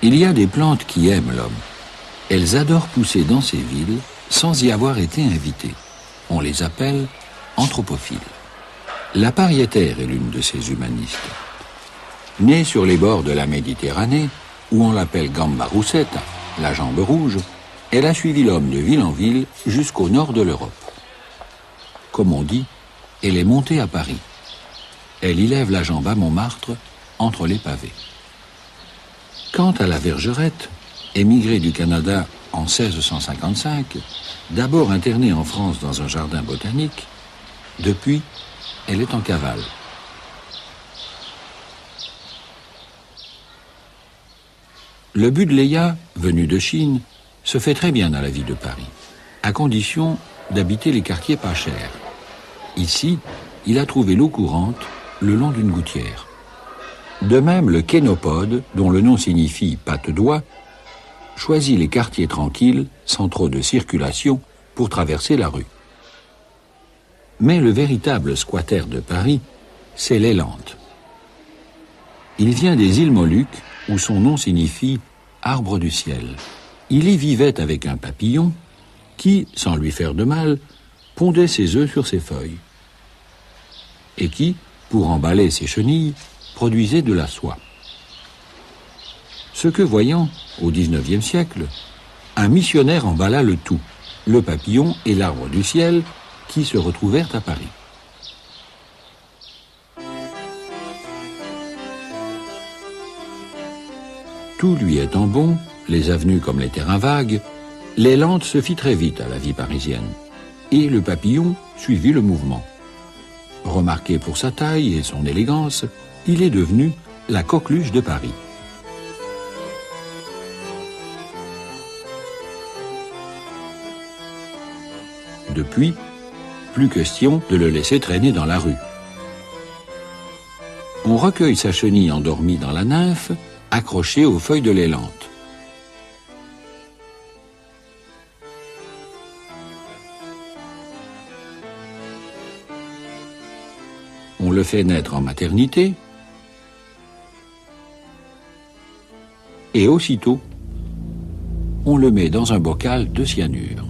Il y a des plantes qui aiment l'homme. Elles adorent pousser dans ces villes sans y avoir été invitées. On les appelle anthropophiles. La pariétaire est l'une de ces humanistes. Née sur les bords de la Méditerranée, où on l'appelle gamba roussetta, la jambe rouge, elle a suivi l'homme de ville en ville jusqu'au nord de l'Europe. Comme on dit, elle est montée à Paris. Elle y lève la jambe à Montmartre, entre les pavés. Quant à la Vergerette, émigrée du Canada en 1655, d'abord internée en France dans un jardin botanique, depuis, elle est en cavale. Le Buddleia, venu de Chine, se fait très bien à la vie de Paris, à condition d'habiter les quartiers pas chers. Ici, il a trouvé l'eau courante le long d'une gouttière. De même, le kénopode, dont le nom signifie patte-d'oie, choisit les quartiers tranquilles, sans trop de circulation, pour traverser la rue. Mais le véritable squatter de Paris, c'est l'élante. Il vient des îles Moluques, où son nom signifie « arbre du ciel ». Il y vivait avec un papillon qui, sans lui faire de mal, pondait ses œufs sur ses feuilles et qui, pour emballer ses chenilles, produisait de la soie. Ce que voyant, au XIXe siècle, un missionnaire emballa le tout, le papillon et l'arbre du ciel, qui se retrouvèrent à Paris. Tout lui étant bon, les avenues comme les terrains vagues, l'élante se fit très vite à la vie parisienne, et le papillon suivit le mouvement. Remarqué pour sa taille et son élégance, il est devenu la coqueluche de Paris. Depuis, plus question de le laisser traîner dans la rue. On recueille sa chenille endormie dans la nymphe, accrochée aux feuilles de l'élante. On le fait naître en maternité et aussitôt, on le met dans un bocal de cyanure.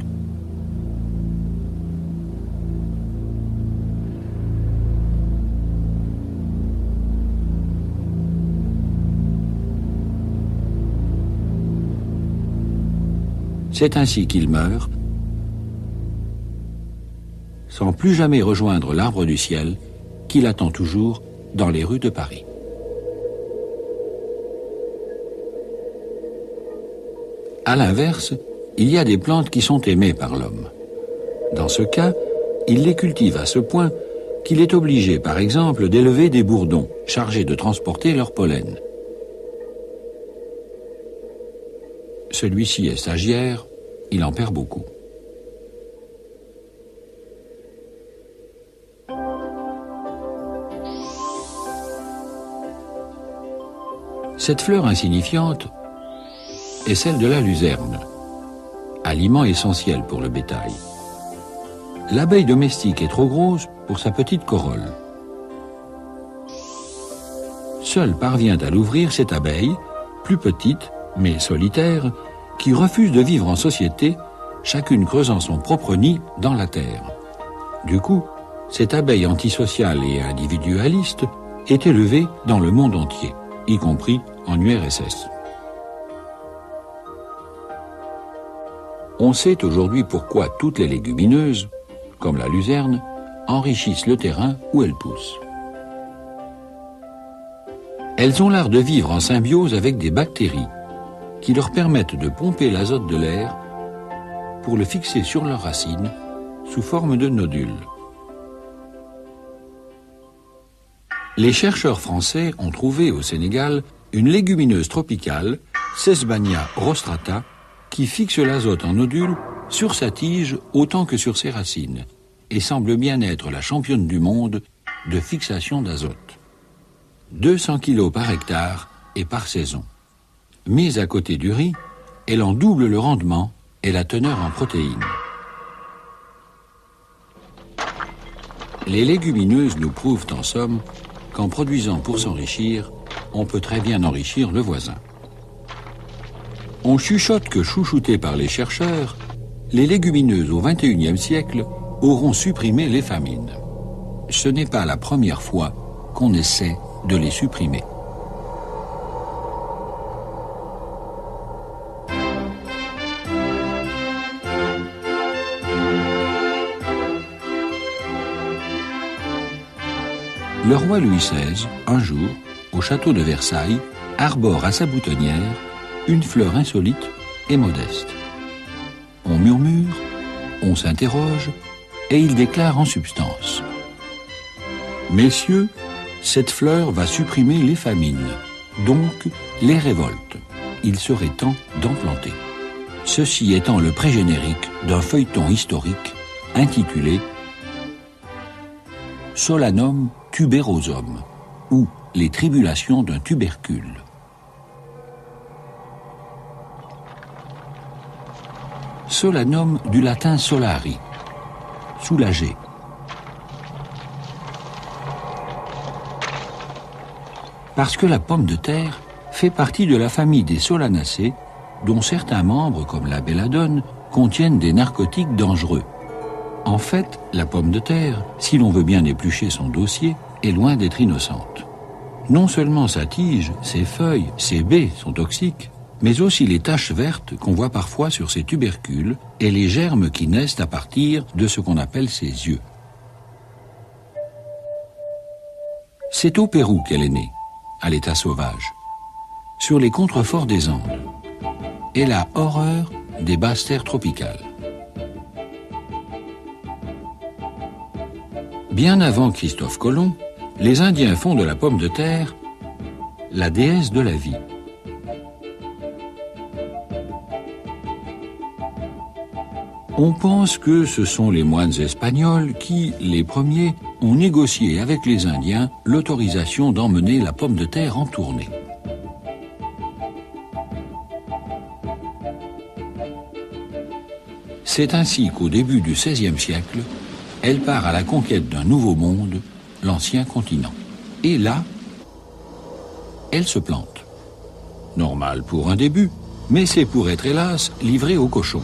C'est ainsi qu'il meurt, sans plus jamais rejoindre l'arbre du ciel qui l'attend toujours dans les rues de Paris. À l'inverse, il y a des plantes qui sont aimées par l'homme. Dans ce cas, il les cultive à ce point qu'il est obligé, par exemple, d'élever des bourdons chargés de transporter leur pollen. Celui-ci est stagiaire, il en perd beaucoup. Cette fleur insignifiante est celle de la luzerne, aliment essentiel pour le bétail. L'abeille domestique est trop grosse pour sa petite corolle. Seule parvient à l'ouvrir cette abeille, plus petite mais solitaire, qui refuse de vivre en société, chacune creusant son propre nid dans la terre. Du coup, cette abeille antisociale et individualiste est élevée dans le monde entier, y compris en URSS. On sait aujourd'hui pourquoi toutes les légumineuses, comme la luzerne, enrichissent le terrain où elles poussent. Elles ont l'art de vivre en symbiose avec des bactéries qui leur permettent de pomper l'azote de l'air pour le fixer sur leurs racines sous forme de nodules. Les chercheurs français ont trouvé au Sénégal une légumineuse tropicale, Sesbania rostrata, qui fixe l'azote en nodules sur sa tige autant que sur ses racines et semble bien être la championne du monde de fixation d'azote. 200 kg par hectare et par saison. Mise à côté du riz, elle en double le rendement et la teneur en protéines. Les légumineuses nous prouvent en somme qu'en produisant pour s'enrichir, on peut très bien enrichir le voisin. On chuchote que, chouchoutés par les chercheurs, les légumineuses au XXIe siècle auront supprimé les famines. Ce n'est pas la première fois qu'on essaie de les supprimer. Le roi Louis XVI, un jour, au château de Versailles, arbore à sa boutonnière une fleur insolite et modeste. On murmure, on s'interroge, et il déclare en substance: « Messieurs, cette fleur va supprimer les famines, donc les révoltes. Il serait temps d'en planter. » Ceci étant le pré-générique d'un feuilleton historique intitulé Solanum tuberosum, ou les tribulations d'un tubercule. Solanum du latin solari, soulager. Parce que la pomme de terre fait partie de la famille des solanacées, dont certains membres, comme la belladone, contiennent des narcotiques dangereux. En fait, la pomme de terre, si l'on veut bien éplucher son dossier, est loin d'être innocente. Non seulement sa tige, ses feuilles, ses baies sont toxiques, mais aussi les taches vertes qu'on voit parfois sur ses tubercules et les germes qui naissent à partir de ce qu'on appelle ses yeux. C'est au Pérou qu'elle est née, à l'état sauvage, sur les contreforts des Andes. Elle a horreur des basses terres tropicales. Bien avant Christophe Colomb, les Indiens font de la pomme de terre la déesse de la vie. On pense que ce sont les moines espagnols qui, les premiers, ont négocié avec les Indiens l'autorisation d'emmener la pomme de terre en tournée. C'est ainsi qu'au début du XVIe siècle, elle part à la conquête d'un nouveau monde, l'ancien continent. Et là, elle se plante. Normal pour un début, mais c'est pour être hélas livrée aux cochons.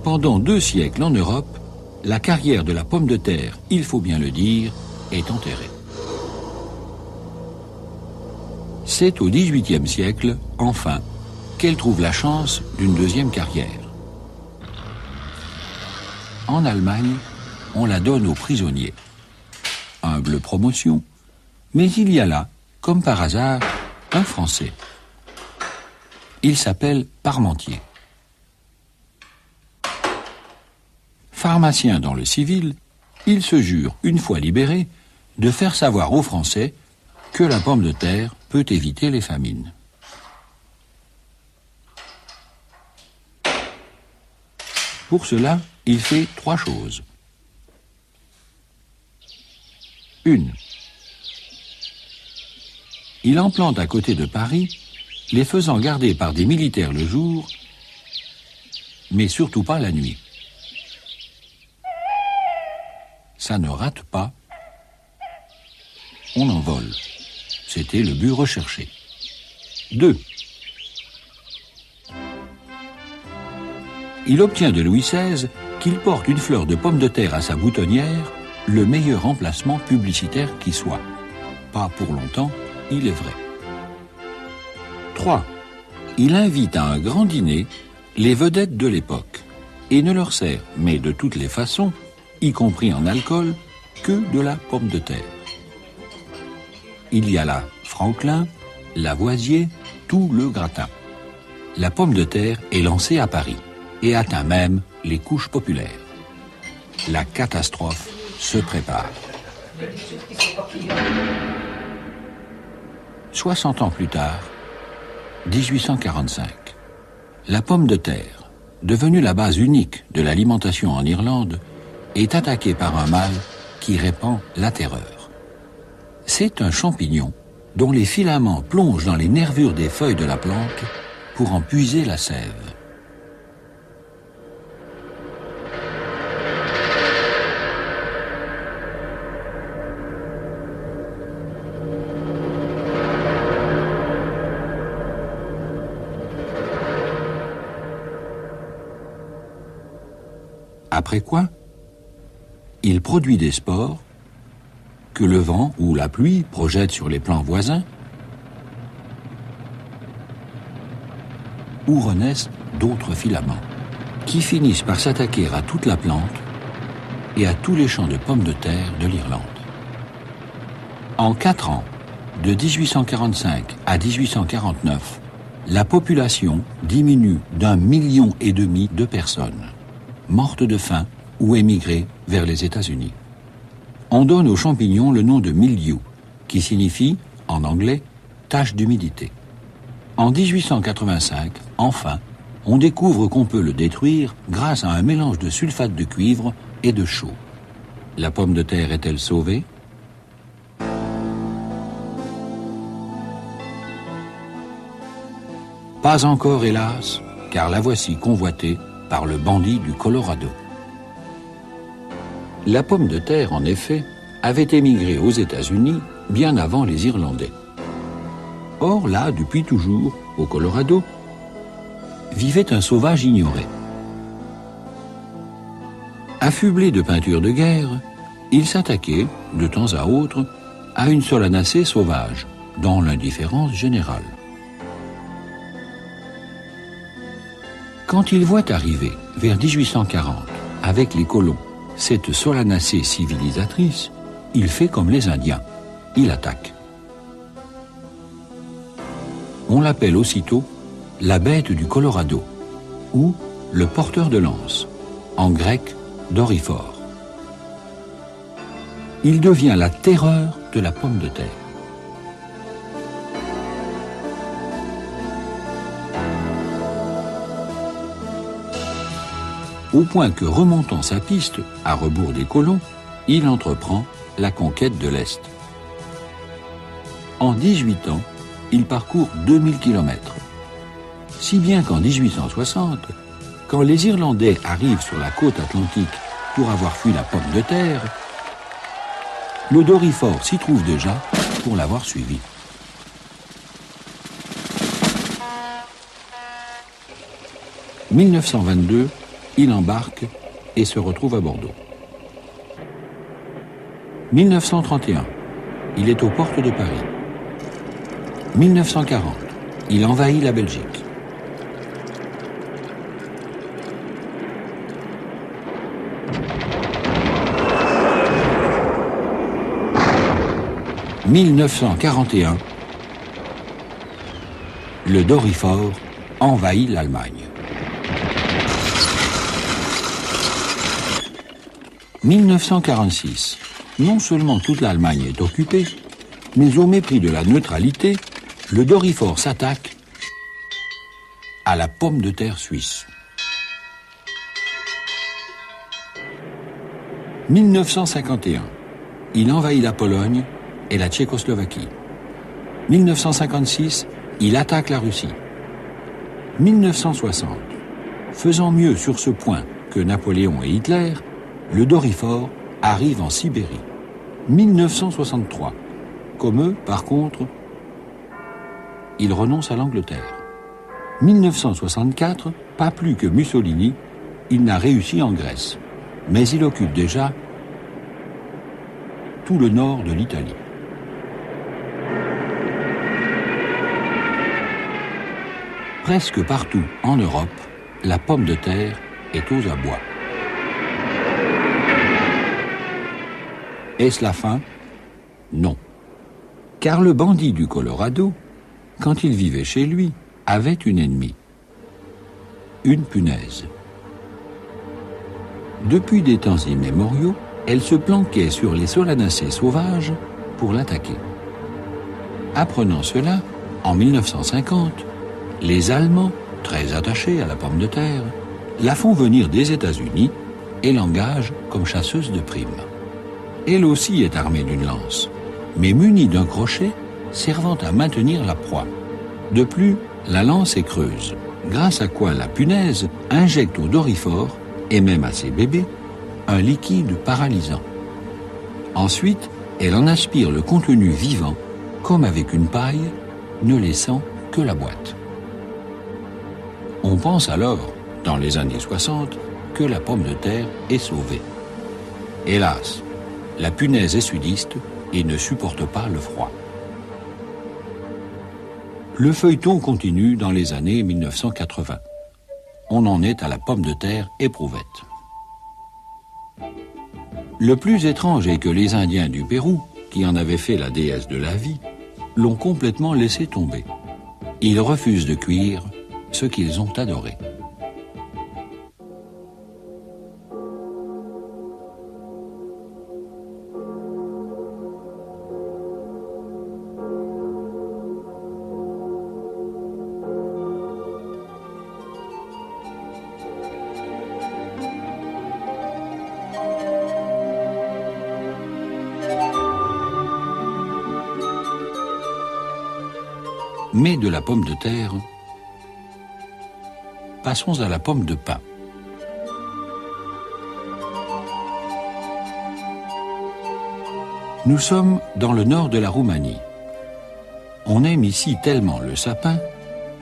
Pendant 2 siècles en Europe, la carrière de la pomme de terre, il faut bien le dire, est enterrée. C'est au XVIIIe siècle, enfin, qu'elle trouve la chance d'une deuxième carrière. En Allemagne, on la donne aux prisonniers. Humble promotion, mais il y a là, comme par hasard, un Français. Il s'appelle Parmentier. Pharmacien dans le civil, il se jure, une fois libéré, de faire savoir aux Français que la pomme de terre peut éviter les famines. Pour cela, il fait 3 choses. 1. Il en plante à côté de Paris, les faisant garder par des militaires le jour, mais surtout pas la nuit. Ça ne rate pas, on en vole. C'était le but recherché. 2. Il obtient de Louis XVI qu'il porte une fleur de pomme de terre à sa boutonnière, le meilleur emplacement publicitaire qui soit. Pas pour longtemps, il est vrai. 3. Il invite à un grand dîner les vedettes de l'époque et ne leur sert, mais de toutes les façons, y compris en alcool, que de la pomme de terre. Il y a là Franklin, Lavoisier, tout le gratin. La pomme de terre est lancée à Paris et atteint même les couches populaires. La catastrophe se prépare. 60 ans plus tard, 1845, la pomme de terre, devenue la base unique de l'alimentation en Irlande, est attaquée par un mal qui répand la terreur. C'est un champignon dont les filaments plongent dans les nervures des feuilles de la plante pour en puiser la sève. Après quoi, il produit des spores que le vent ou la pluie projette sur les plants voisins, où renaissent d'autres filaments, qui finissent par s'attaquer à toute la plante et à tous les champs de pommes de terre de l'Irlande. En 4 ans, de 1845 à 1849, la population diminue d'1,5 million de personnes, mortes de faim ou émigrées vers les États-Unis. On donne aux champignons le nom de mildiou, qui signifie, en anglais, tache d'humidité. En 1885, enfin, on découvre qu'on peut le détruire grâce à un mélange de sulfate de cuivre et de chaux. La pomme de terre est-elle sauvée? Pas encore, hélas, car la voici convoitée par le bandit du Colorado. La pomme de terre, en effet, avait émigré aux États-Unis bien avant les Irlandais. Or, là, depuis toujours, au Colorado, vivait un sauvage ignoré. Affublé de peintures de guerre, il s'attaquait, de temps à autre, à une solanacée sauvage, dans l'indifférence générale. Quand il voit arriver, vers 1840, avec les colons, cette solanacée civilisatrice, il fait comme les Indiens, il attaque. On l'appelle aussitôt la bête du Colorado, ou le porteur de lance, en grec Doryphore. Il devient la terreur de la pomme de terre. Au point que, remontant sa piste, à rebours des colons, il entreprend la conquête de l'Est. En 18 ans, il parcourt 2000 km. Si bien qu'en 1860, quand les Irlandais arrivent sur la côte atlantique pour avoir fui la pomme de terre, le Doryphore s'y trouve déjà pour l'avoir suivi. En 1922, il embarque et se retrouve à Bordeaux. 1931, il est aux portes de Paris. 1940, il envahit la Belgique. « 1941, le Doryphore envahit l'Allemagne. 1946, non seulement toute l'Allemagne est occupée, mais au mépris de la neutralité, le Doryphore s'attaque à la pomme de terre suisse. 1951, il envahit la Pologne et la Tchécoslovaquie. 1956, il attaque la Russie. 1960, faisant mieux sur ce point que Napoléon et Hitler, le Doryphore arrive en Sibérie. 1963, comme eux, par contre, il renonce à l'Angleterre. 1964, pas plus que Mussolini, il n'a réussi en Grèce, mais il occupe déjà tout le nord de l'Italie. Presque partout en Europe, la pomme de terre est aux abois. Est-ce la fin? Non. Car le bandit du Colorado, quand il vivait chez lui, avait une ennemie. Une punaise. Depuis des temps immémoriaux, elle se planquait sur les solanacées sauvages pour l'attaquer. Apprenant cela, en 1950, les Allemands, très attachés à la pomme de terre, la font venir des États-Unis et l'engagent comme chasseuse de primes. Elle aussi est armée d'une lance, mais munie d'un crochet servant à maintenir la proie. De plus, la lance est creuse, grâce à quoi la punaise injecte au Doryphore, et même à ses bébés, un liquide paralysant. Ensuite, elle en aspire le contenu vivant, comme avec une paille, ne laissant que la boîte. On pense alors, dans les années 60, que la pomme de terre est sauvée. Hélas, la punaise est sudiste et ne supporte pas le froid. Le feuilleton continue dans les années 1980. On en est à la pomme de terre éprouvette. Le plus étrange est que les Indiens du Pérou, qui en avaient fait la déesse de la vie, l'ont complètement laissé tomber. Ils refusent de cuire ce qu'ils ont adoré. Mais de la pomme de terre, passons à la pomme de pin. Nous sommes dans le nord de la Roumanie. On aime ici tellement le sapin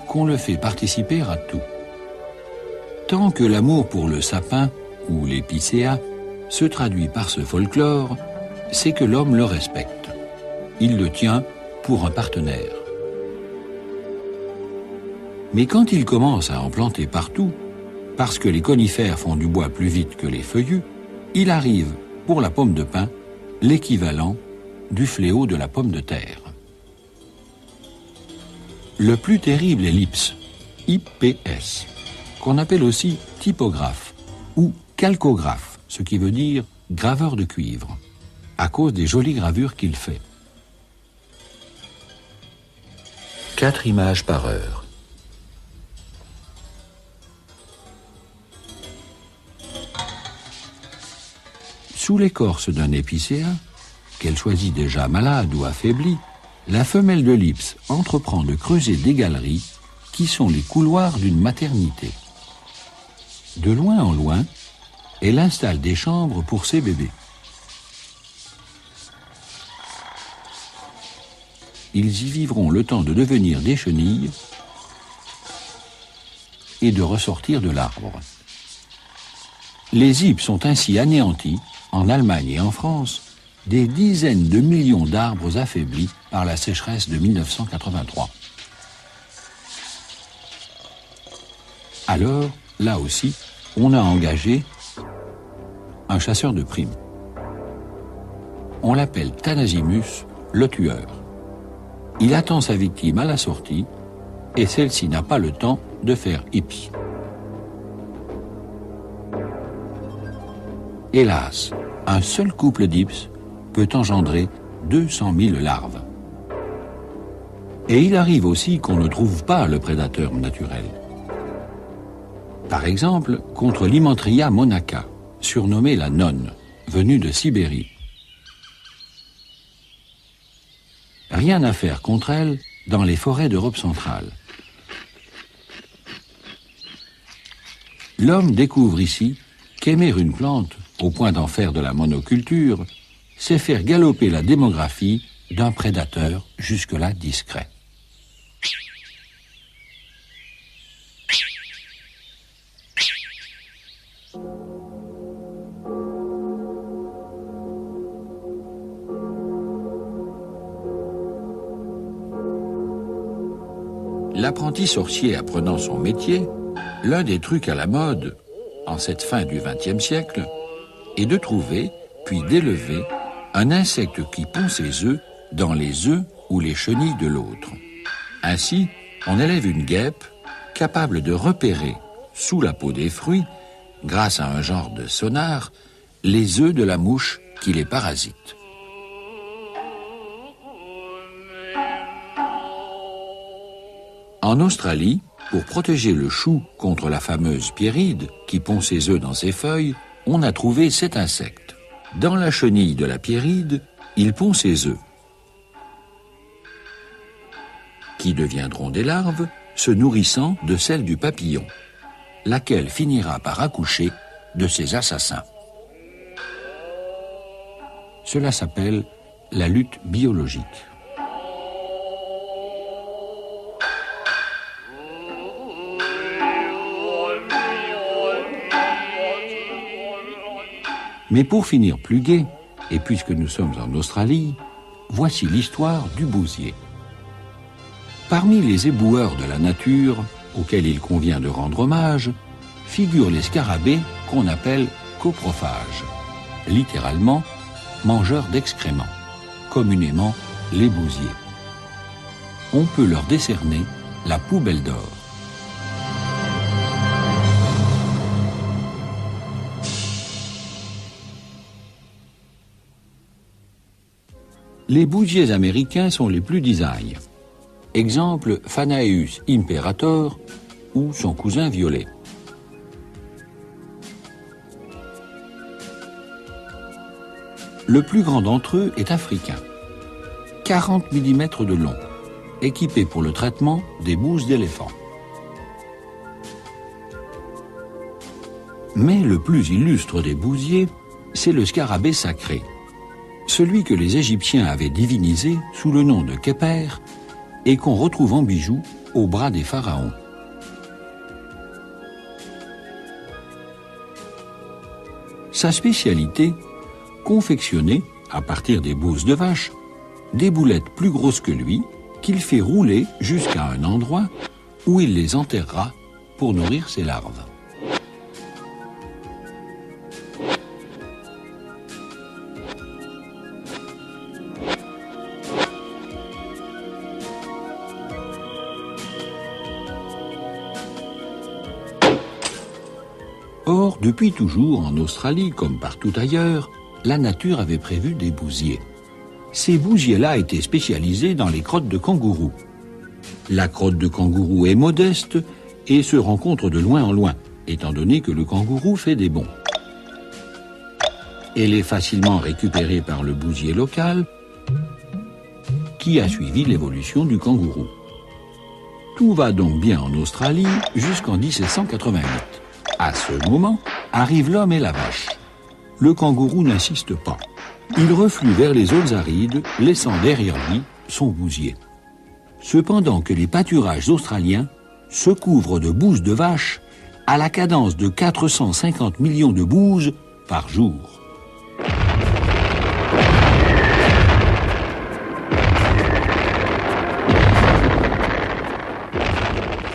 qu'on le fait participer à tout. Tant que l'amour pour le sapin, ou l'épicéa, se traduit par ce folklore, c'est que l'homme le respecte. Il le tient pour un partenaire. Mais quand il commence à en planter partout, parce que les conifères font du bois plus vite que les feuillus, il arrive, pour la pomme de pin, l'équivalent du fléau de la pomme de terre. Le plus terrible est l'IPS, IPS, qu'on appelle aussi typographe ou calcographe, ce qui veut dire graveur de cuivre, à cause des jolies gravures qu'il fait. 4 images par heure. Sous l'écorce d'un épicéa, qu'elle choisit déjà malade ou affaiblie, la femelle de l'Ips entreprend de creuser des galeries qui sont les couloirs d'une maternité. De loin en loin, elle installe des chambres pour ses bébés. Ils y vivront le temps de devenir des chenilles et de ressortir de l'arbre. Les Ips sont ainsi anéantis, en Allemagne et en France, des dizaines de millions d'arbres affaiblis par la sécheresse de 1983. Alors, là aussi, on a engagé un chasseur de primes. On l'appelle Thanasimus, le tueur. Il attend sa victime à la sortie et celle-ci n'a pas le temps de faire hips. Hélas, un seul couple d'ips peut engendrer 200 000 larves. Et il arrive aussi qu'on ne trouve pas le prédateur naturel. Par exemple, contre l'Hymantria monaca, surnommée la nonne, venue de Sibérie. Rien à faire contre elle dans les forêts d'Europe centrale. L'homme découvre ici qu'aimer une plante, au point d'en faire de la monoculture, c'est faire galoper la démographie d'un prédateur jusque-là discret. L'apprenti sorcier apprenant son métier, l'un des trucs à la mode, en cette fin du XXe siècle, est de trouver, puis d'élever, un insecte qui pond ses œufs dans les œufs ou les chenilles de l'autre. Ainsi, on élève une guêpe capable de repérer, sous la peau des fruits, grâce à un genre de sonar, les œufs de la mouche qui les parasite. En Australie, pour protéger le chou contre la fameuse pierride qui pond ses œufs dans ses feuilles, on a trouvé cet insecte. Dans la chenille de la pierride, il pond ses œufs, qui deviendront des larves se nourrissant de celles du papillon, laquelle finira par accoucher de ses assassins. Cela s'appelle la lutte biologique. Mais pour finir plus gai, et puisque nous sommes en Australie, voici l'histoire du bousier. Parmi les éboueurs de la nature, auxquels il convient de rendre hommage, figurent les scarabées qu'on appelle coprophages, littéralement mangeurs d'excréments, communément les bousiers. On peut leur décerner la poubelle d'or. Les bousiers américains sont les plus design. Exemple Phanaeus imperator ou son cousin violet. Le plus grand d'entre eux est africain, 40 mm de long, équipé pour le traitement des bouses d'éléphant. Mais le plus illustre des bousiers, c'est le scarabée sacré, celui que les Égyptiens avaient divinisé sous le nom de Khéper et qu'on retrouve en bijoux au bras des pharaons. Sa spécialité, confectionner, à partir des bouses de vache, des boulettes plus grosses que lui, qu'il fait rouler jusqu'à un endroit où il les enterrera pour nourrir ses larves. Or, depuis toujours, en Australie comme partout ailleurs, la nature avait prévu des bousiers. Ces bousiers-là étaient spécialisés dans les crottes de kangourou. La crotte de kangourou est modeste et se rencontre de loin en loin, étant donné que le kangourou fait des bonds. Elle est facilement récupérée par le bousier local, qui a suivi l'évolution du kangourou. Tout va donc bien en Australie jusqu'en 1788. À ce moment, arrivent l'homme et la vache. Le kangourou n'insiste pas. Il reflue vers les zones arides, laissant derrière lui son bousier. Cependant que les pâturages australiens se couvrent de bouses de vache à la cadence de 450 millions de bouses par jour.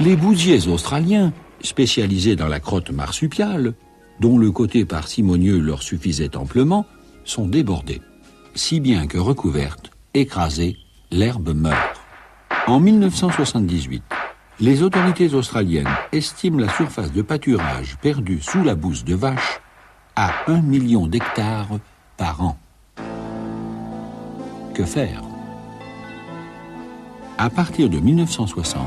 Les bousiers australiens, spécialisés dans la crotte marsupiale, dont le côté parcimonieux leur suffisait amplement, sont débordés, si bien que recouverte, écrasée, l'herbe meurt. En 1978, les autorités australiennes estiment la surface de pâturage perdue sous la bouse de vache à 1 million d'hectares par an. Que faire? À partir de 1960,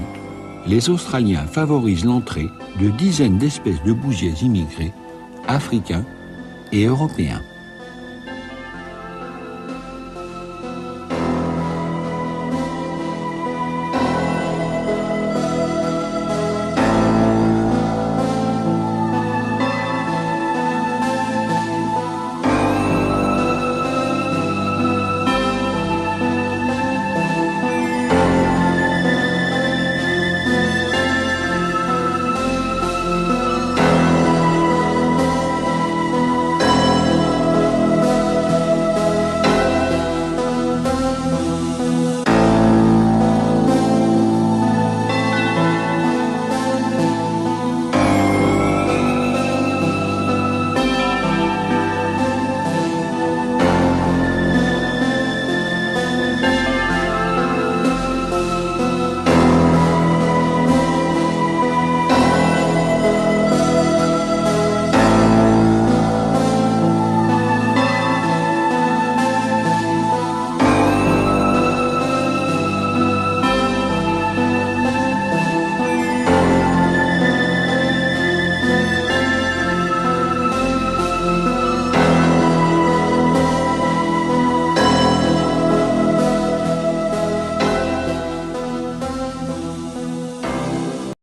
les Australiens favorisent l'entrée de dizaines d'espèces de bousiers immigrés, africains et européens.